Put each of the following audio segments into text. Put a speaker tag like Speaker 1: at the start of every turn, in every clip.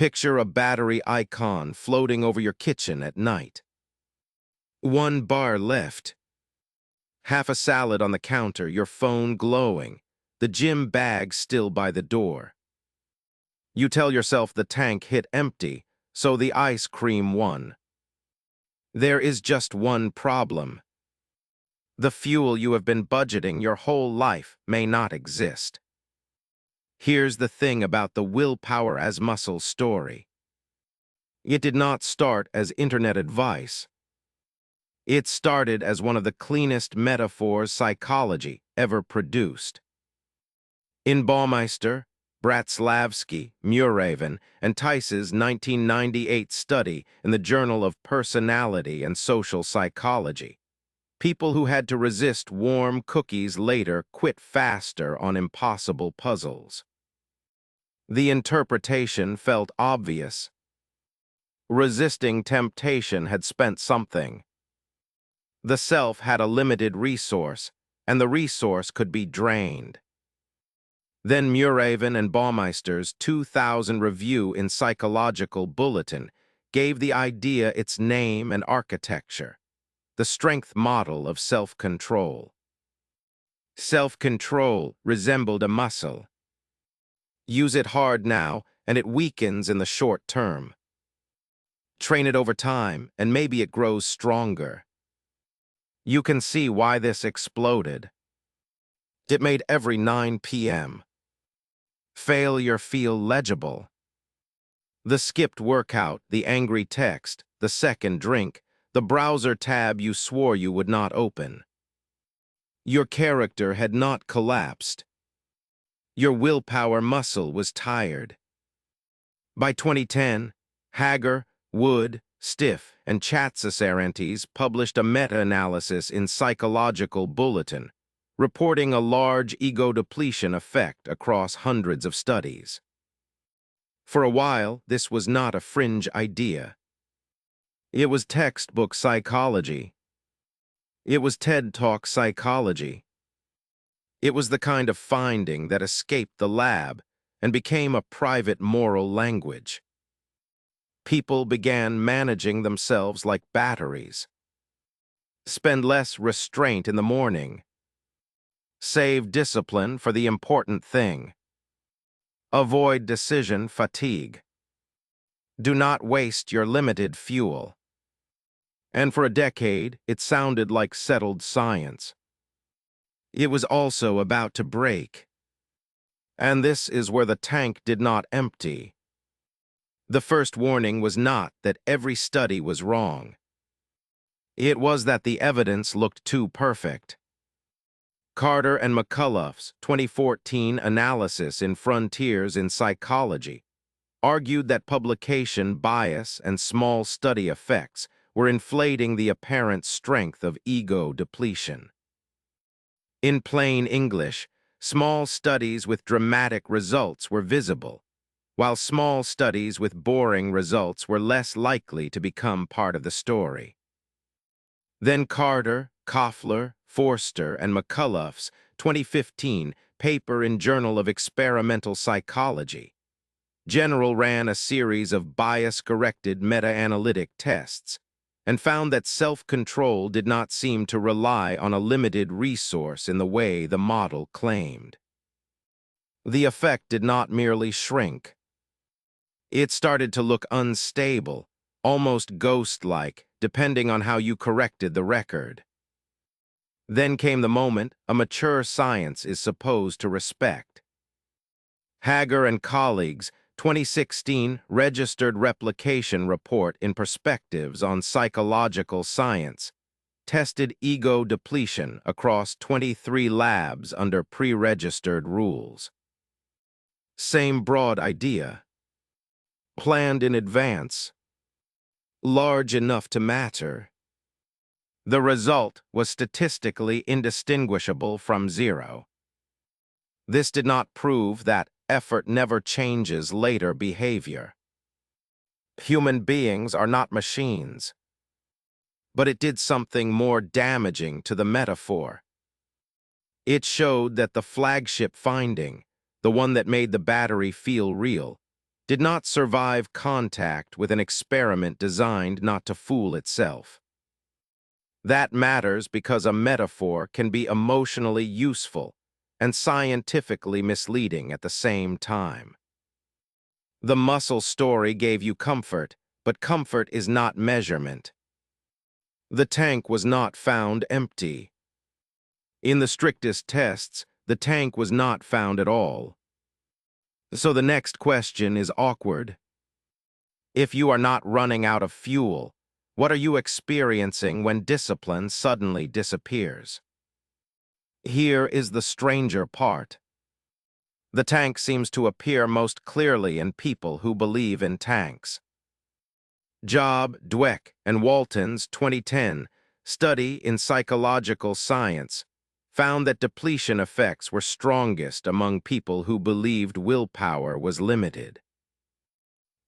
Speaker 1: Picture a battery icon floating over your kitchen at night. One bar left. Half a salad on the counter, your phone glowing, the gym bag still by the door. You tell yourself the tank hit empty, so the ice cream won. There is just one problem. The fuel you have been budgeting your whole life may not exist. Here's the thing about the willpower-as-muscle story. It did not start as internet advice. It started as one of the cleanest metaphors psychology ever produced. In Baumeister, Bratislavsky, Muravin, and Tice's 1998 study in the Journal of Personality and Social Psychology, people who had to resist warm cookies later quit faster on impossible puzzles. The interpretation felt obvious. Resisting temptation had spent something. The self had a limited resource, and the resource could be drained. Then Muravin and Baumeister's 2000 review in Psychological Bulletin gave the idea its name and architecture, the strength model of self-control. Self-control resembled a muscle. Use it hard now, and it weakens in the short term. Train it over time, and maybe it grows stronger. You can see why this exploded. It made every 9 p.m. failure feel legible. The skipped workout, the angry text, the second drink, the browser tab you swore you would not open. Your character had not collapsed. Your willpower muscle was tired. By 2010, Hager, Wood, Stiff, and Chatsasarantes published a meta-analysis in Psychological Bulletin, reporting a large ego depletion effect across hundreds of studies. For a while, this was not a fringe idea. It was textbook psychology. It was TED Talk psychology. It was the kind of finding that escaped the lab and became a private moral language. People began managing themselves like batteries. Spend less restraint in the morning. Save discipline for the important thing. Avoid decision fatigue. Do not waste your limited fuel. And for a decade, it sounded like settled science. It was also about to break. And this is where the tank did not empty. The first warning was not that every study was wrong. It was that the evidence looked too perfect. Carter and McCullough's 2014 analysis in Frontiers in Psychology argued that publication bias and small study effects were inflating the apparent strength of ego depletion. In plain English, small studies with dramatic results were visible, while small studies with boring results were less likely to become part of the story. Then Carter, Koffler, Forster, and McCullough's 2015 paper in Journal of Experimental Psychology. General ran a series of bias-corrected meta-analytic tests and found that self-control did not seem to rely on a limited resource in the way the model claimed. The effect did not merely shrink. It started to look unstable, almost ghost-like, depending on how you corrected the record. Then came the moment a mature science is supposed to respect. Hager and colleagues' 2016 registered replication report in Perspectives on Psychological Science tested ego depletion across 23 labs under pre-registered rules. Same broad idea. Planned in advance. Large enough to matter. The result was statistically indistinguishable from zero. This did not prove that effort never changes later behavior. Human beings are not machines. But it did something more damaging to the metaphor. It showed that the flagship finding, the one that made the battery feel real, did not survive contact with an experiment designed not to fool itself. That matters because a metaphor can be emotionally useful and scientifically misleading at the same time. The muscle story gave you comfort, but comfort is not measurement. The tank was not found empty. In the strictest tests, the tank was not found at all. So the next question is awkward. If you are not running out of fuel, what are you experiencing when discipline suddenly disappears? Here is the stranger part. The tank seems to appear most clearly in people who believe in tanks. Job, Dweck, and Walton's 2010 study in psychological science found that depletion effects were strongest among people who believed willpower was limited.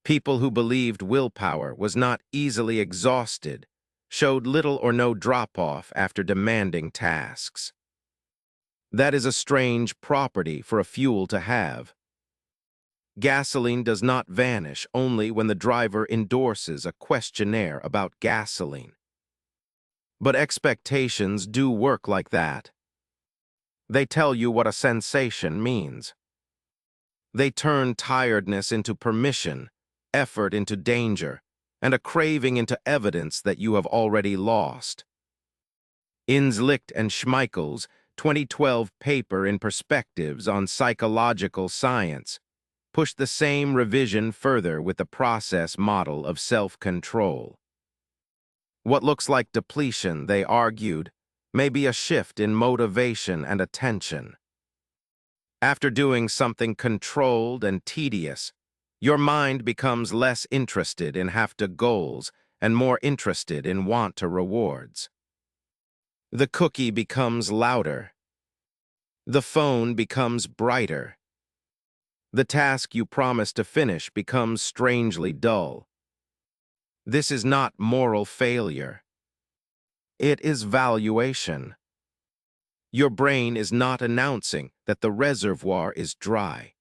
Speaker 1: People who believed willpower was not easily exhausted showed little or no drop-off after demanding tasks. That is a strange property for a fuel to have. Gasoline does not vanish only when the driver endorses a questionnaire about gasoline. But expectations do work like that. They tell you what a sensation means. They turn tiredness into permission, effort into danger, and a craving into evidence that you have already lost. Inslicht and Schmeichel's 2012 paper in Perspectives on Psychological Science pushed the same revision further with the process model of self-control. What looks like depletion, they argued, may be a shift in motivation and attention. After doing something controlled and tedious, your mind becomes less interested in have-to goals and more interested in want-to rewards. The cookie becomes louder. The phone becomes brighter. The task you promised to finish becomes strangely dull. This is not moral failure. It is valuation. Your brain is not announcing that the reservoir is dry.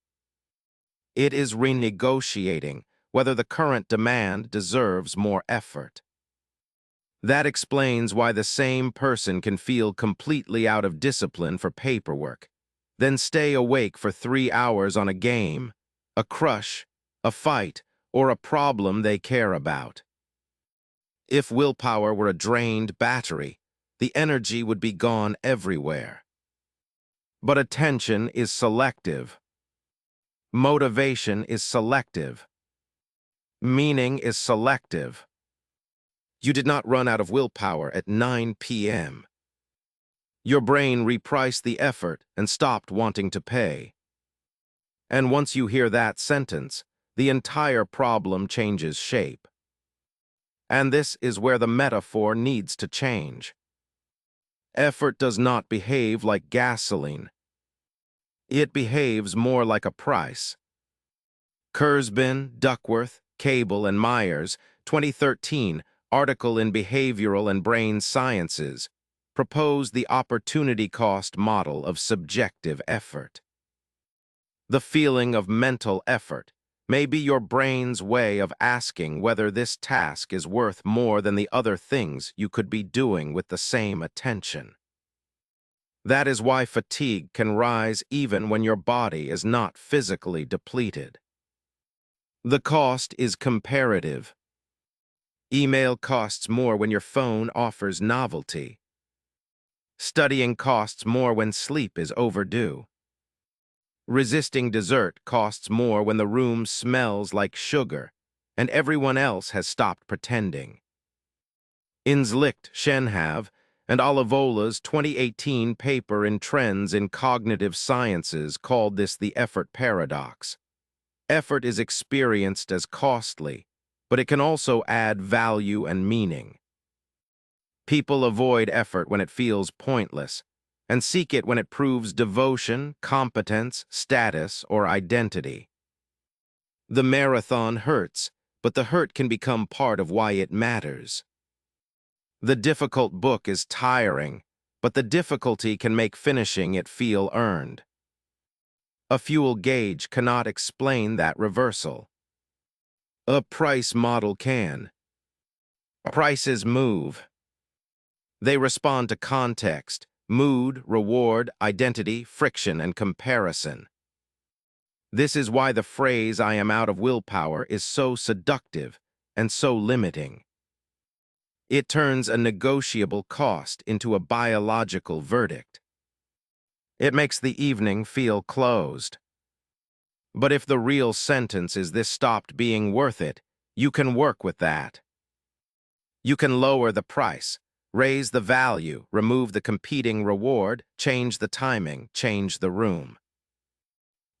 Speaker 1: It is renegotiating whether the current demand deserves more effort. That explains why the same person can feel completely out of discipline for paperwork, then stay awake for 3 hours on a game, a crush, a fight, or a problem they care about. If willpower were a drained battery, the energy would be gone everywhere. But attention is selective. Motivation is selective. Meaning is selective. You did not run out of willpower at 9 p.m. Your brain repriced the effort and stopped wanting to pay. And once you hear that sentence, the entire problem changes shape. And this is where the metaphor needs to change. Effort does not behave like gasoline. It behaves more like a price. Kurzban, Duckworth, Cable, and Myers, 2013, article in Behavioral and Brain Sciences, proposed the opportunity cost model of subjective effort. The feeling of mental effort may be your brain's way of asking whether this task is worth more than the other things you could be doing with the same attention. That is why fatigue can rise even when your body is not physically depleted. The cost is comparative. Email costs more when your phone offers novelty. Studying costs more when sleep is overdue. Resisting dessert costs more when the room smells like sugar and everyone else has stopped pretending. Inslicht, Shenhav, and Olivola's 2018 paper in Trends in Cognitive Sciences called this the effort paradox. Effort is experienced as costly, but it can also add value and meaning. People avoid effort when it feels pointless, and seek it when it proves devotion, competence, status, or identity. The marathon hurts, but the hurt can become part of why it matters. The difficult book is tiring, but the difficulty can make finishing it feel earned. A fuel gauge cannot explain that reversal. A price model can. Prices move. They respond to context, mood, reward, identity, friction, and comparison. This is why the phrase "I am out of willpower" is so seductive and so limiting. It turns a negotiable cost into a biological verdict. It makes the evening feel closed. But if the real sentence is "this stopped being worth it," you can work with that. You can lower the price, raise the value, remove the competing reward, change the timing, change the room.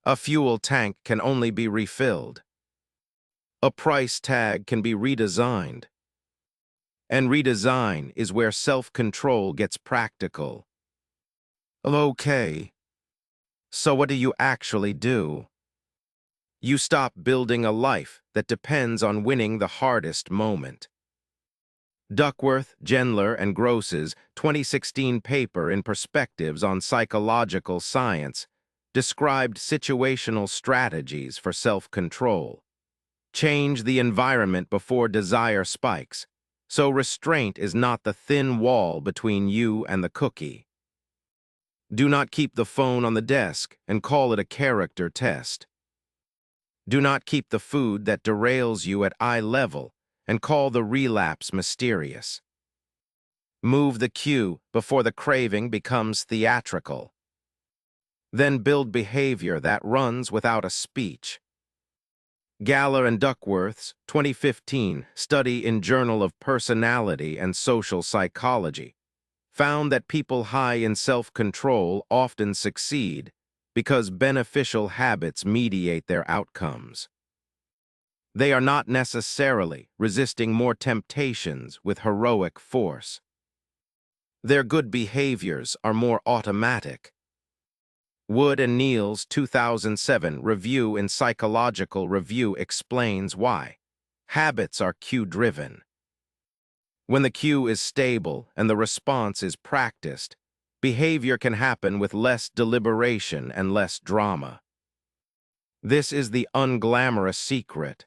Speaker 1: A fuel tank can only be refilled. A price tag can be redesigned. And redesign is where self-control gets practical. Okay, so what do you actually do? You stop building a life that depends on winning the hardest moment. Duckworth, Gendler, and Gross's 2016 paper in Perspectives on Psychological Science described situational strategies for self-control. Change the environment before desire spikes, so restraint is not the thin wall between you and the cookie. Do not keep the phone on the desk and call it a character test. Do not keep the food that derails you at eye level and call the relapse mysterious. Move the cue before the craving becomes theatrical. Then build behavior that runs without a speech. Galler and Duckworth's 2015 study in Journal of Personality and Social Psychology found that people high in self-control often succeed because beneficial habits mediate their outcomes. They are not necessarily resisting more temptations with heroic force. Their good behaviors are more automatic. Wood and Neal's 2007 review in Psychological Review explains why. Habits are cue-driven. When the cue is stable and the response is practiced, behavior can happen with less deliberation and less drama. This is the unglamorous secret.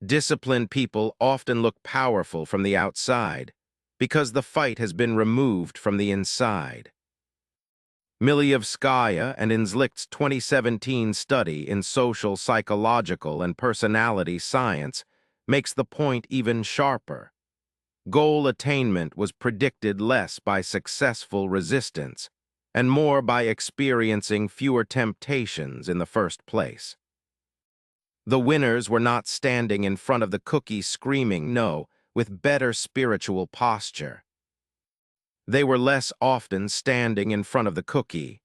Speaker 1: Disciplined people often look powerful from the outside because the fight has been removed from the inside. Milievskaya and Inslicht's 2017 study in Social, Psychological, and Personality Science makes the point even sharper. Goal attainment was predicted less by successful resistance and more by experiencing fewer temptations in the first place. The winners were not standing in front of the cookie screaming no with better spiritual posture. They were less often standing in front of the cookie.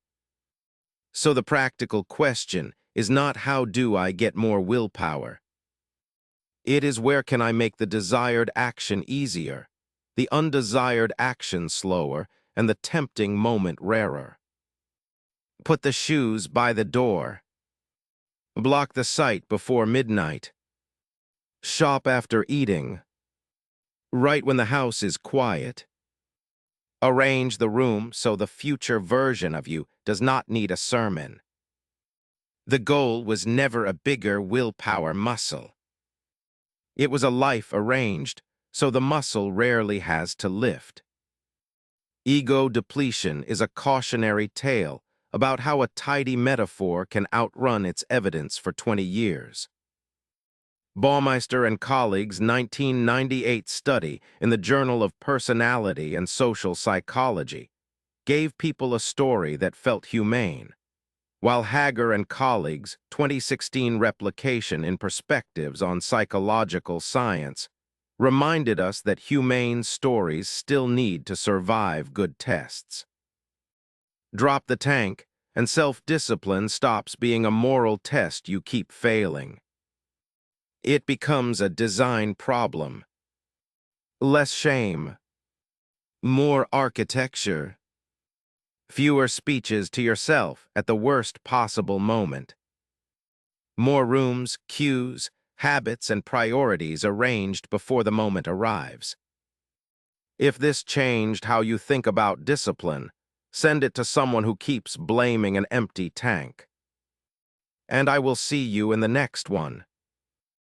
Speaker 1: So the practical question is not how do I get more willpower? It is where can I make the desired action easier, the undesired action slower, and the tempting moment rarer. Put the shoes by the door. Block the site before midnight. Shop after eating. Right when the house is quiet. Arrange the room so the future version of you does not need a sermon. The goal was never a bigger willpower muscle. It was a life arranged, so the muscle rarely has to lift. Ego depletion is a cautionary tale about how a tidy metaphor can outrun its evidence for 20 years. Baumeister and colleagues' 1998 study in the Journal of Personality and Social Psychology gave people a story that felt humane, while Hager and colleagues' 2016 replication in Perspectives on Psychological Science reminded us that humane stories still need to survive good tests. Drop the tank, and self-discipline stops being a moral test you keep failing. It becomes a design problem. Less shame. More architecture. Fewer speeches to yourself at the worst possible moment. More rooms, cues, habits, and priorities arranged before the moment arrives. If this changed how you think about discipline, send it to someone who keeps blaming an empty tank. And I will see you in the next one.